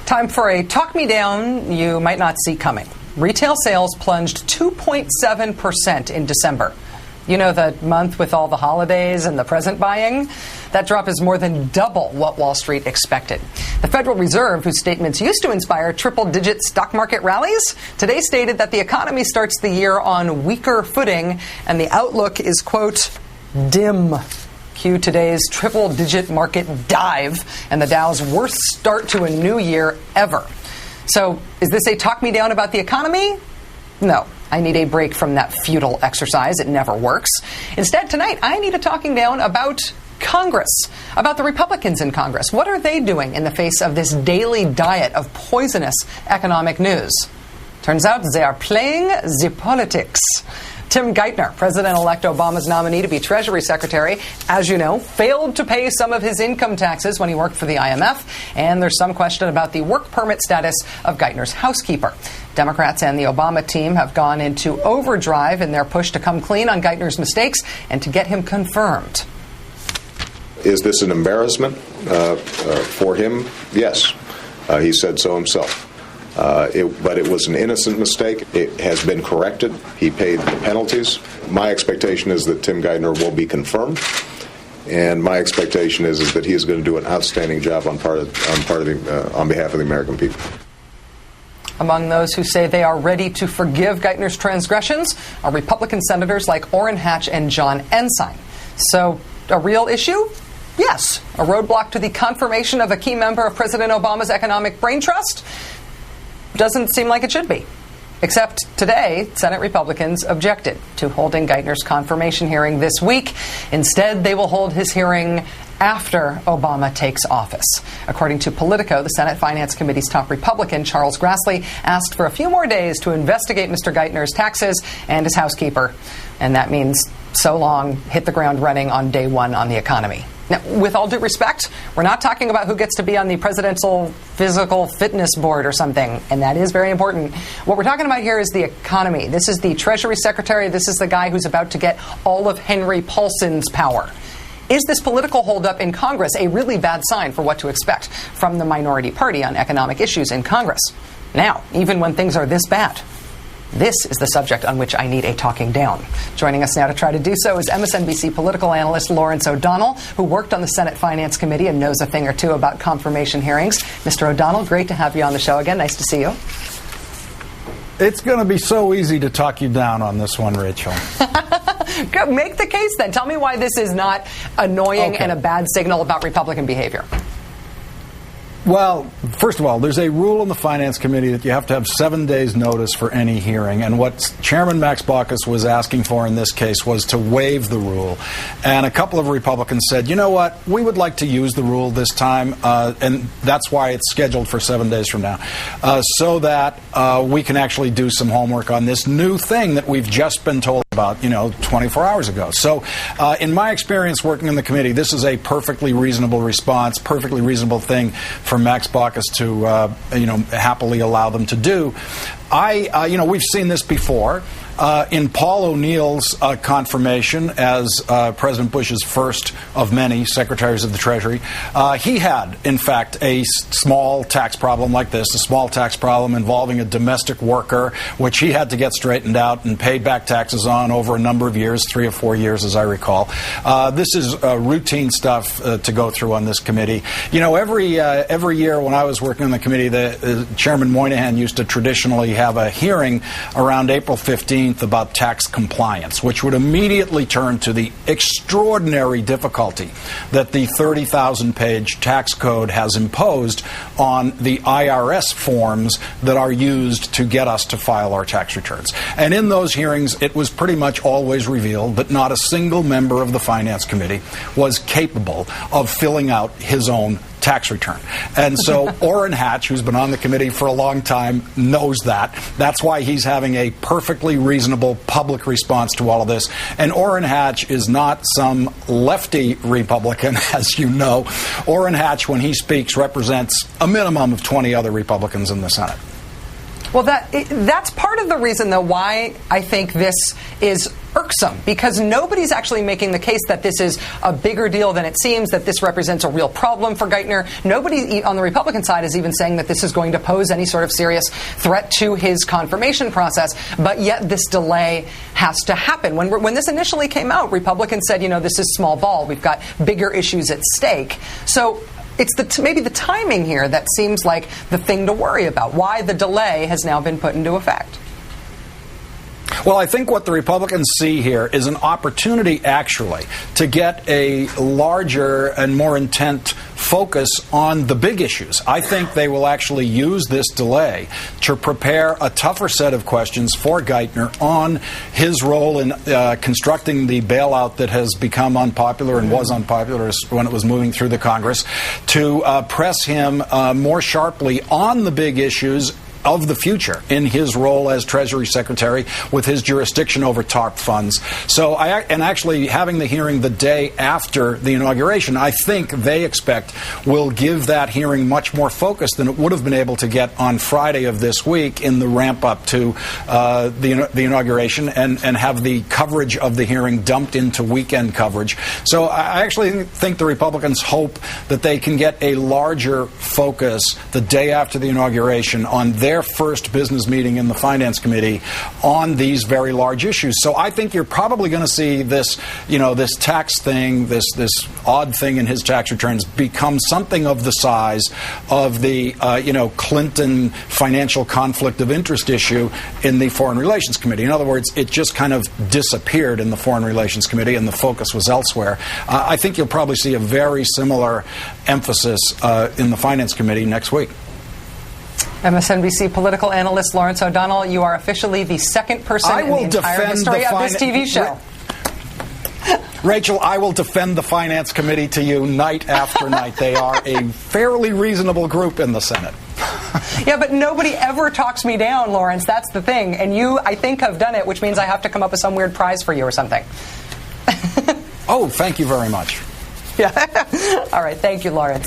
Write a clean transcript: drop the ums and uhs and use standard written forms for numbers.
Time for a talk me down you might not see coming. Retail sales plunged 2.7% in December. You know, the month with all the holidays and the present buying? That drop is more than double what Wall Street expected. The Federal Reserve, whose statements used to inspire triple-digit stock market rallies, today stated that the economy starts the year on weaker footing and the outlook is, quote, dim. Cue today's triple-digit market dive and the Dow's worst start to a new year ever. So, is this a talk me down about the economy? No. I need a break from that futile exercise. It never works. Instead, tonight, I need a talking down about Congress, about the Republicans in Congress. What are they doing in the face of this daily diet of poisonous economic news? Turns out they are playing the politics. Tim Geithner, President-elect Obama's nominee to be Treasury Secretary, as you know, failed to pay some of his income taxes when he worked for the IMF, and there's some question about the work permit status of Geithner's housekeeper. Democrats and the Obama team have gone into overdrive in their push to come clean on Geithner's mistakes and to get him confirmed. Is this an embarrassment for him? Yes. He said so himself. But it was an innocent mistake. It has been corrected. He paid the penalties. My expectation is that Tim Geithner will be confirmed, and my expectation is that he is going to do an outstanding job on behalf of the American people. Among those who say they are ready to forgive Geithner's transgressions are Republican senators like Orrin Hatch and John Ensign. So, a real issue? Yes. A roadblock to the confirmation of a key member of President Obama's economic brain trust? Doesn't seem like it should be. Except today, Senate Republicans objected to holding Geithner's confirmation hearing this week. Instead, they will hold his hearing after Obama takes office. According to Politico, the Senate Finance Committee's top Republican, Charles Grassley, asked for a few more days to investigate Mr. Geithner's taxes and his housekeeper. And that means so long, hit the ground running on day one on the economy. Now, with all due respect, we're not talking about who gets to be on the presidential physical fitness board or something, and that is very important. What we're talking about here is the economy. This is the Treasury Secretary. This is the guy who's about to get all of Henry Paulson's power. Is this political holdup in Congress a really bad sign for what to expect from the minority party on economic issues in Congress? Now, even when things are this bad, this is the subject on which I need a talking down. Joining us now to try to do so is MSNBC political analyst Lawrence O'Donnell, who worked on the Senate Finance Committee and knows a thing or two about confirmation hearings. Mr. O'Donnell, great to have you on the show again. Nice to see you. It's going to be so easy to talk you down on this one, Rachel. Good. Make the case then. Tell me why this is not annoying and a bad signal about Republican behavior. Well, first of all, there's a rule in the Finance Committee that you have to have 7 days notice for any hearing. And what Chairman Max Baucus was asking for in this case was to waive the rule. And a couple of Republicans said, you know what, we would like to use the rule this time, and that's why it's scheduled for 7 days from now, so that we can actually do some homework on this new thing that we've just been told about, 24 hours ago. So in my experience working in the committee, this is a perfectly reasonable response, perfectly reasonable thing for Max Baucus to, happily allow them to do. We've seen this before. In Paul O'Neill's confirmation as President Bush's first of many secretaries of the Treasury, he had, in fact, a small tax problem like this, a small tax problem involving a domestic worker, which he had to get straightened out and paid back taxes on over a number of years, 3 or 4 years, as I recall. This is routine stuff to go through on this committee. Every year when I was working on the committee, the Chairman Moynihan used to traditionally have a hearing around April 15th about tax compliance, which would immediately turn to the extraordinary difficulty that the 30,000-page tax code has imposed on the IRS forms that are used to get us to file our tax returns. And in those hearings, it was pretty much always revealed that not a single member of the Finance Committee was capable of filling out his own tax return. And so Orrin Hatch, who's been on the committee for a long time, knows that. That's why he's having a perfectly reasonable public response to all of this. And Orrin Hatch is not some lefty Republican, as you know. Orrin Hatch, when he speaks, represents a minimum of 20 other Republicans in the Senate. Well, that's part of the reason, though, why I think this is irksome because nobody's actually making the case that this is a bigger deal than it seems, that this represents a real problem for Geithner. Nobody on the Republican side is even saying that this is going to pose any sort of serious threat to his confirmation process, but yet this delay has to happen. When this initially came out, Republicans said, this is small ball. We've got bigger issues at stake. So it's maybe the timing here that seems like the thing to worry about, why the delay has now been put into effect. Well, I think what the Republicans see here is an opportunity, actually, to get a larger and more intent focus on the big issues. I think they will actually use this delay to prepare a tougher set of questions for Geithner on his role in constructing the bailout that has become unpopular and was unpopular when it was moving through the Congress, to press him more sharply on the big issues of the future in his role as Treasury Secretary with his jurisdiction over TARP funds. So, and actually having the hearing the day after the inauguration, I think they expect will give that hearing much more focus than it would have been able to get on Friday of this week in the ramp up to the inauguration and have the coverage of the hearing dumped into weekend coverage. So I actually think the Republicans hope that they can get a larger focus the day after the inauguration on their first business meeting in the Finance Committee on these very large issues. So I think you're probably going to see this, this tax thing, this odd thing in his tax returns become something of the size of the, Clinton financial conflict of interest issue in the Foreign Relations Committee. In other words, it just kind of disappeared in the Foreign Relations Committee and the focus was elsewhere. I think you'll probably see a very similar emphasis in the Finance Committee next week. MSNBC political analyst Lawrence O'Donnell, you are officially the second person in the entire history of this TV show. Rachel, I will defend the Finance Committee to you night after night. They are a fairly reasonable group in the Senate. Yeah, but nobody ever talks me down, Lawrence. That's the thing. And you, I think, have done it, which means I have to come up with some weird prize for you or something. Oh, thank you very much. Yeah. All right. Thank you, Lawrence.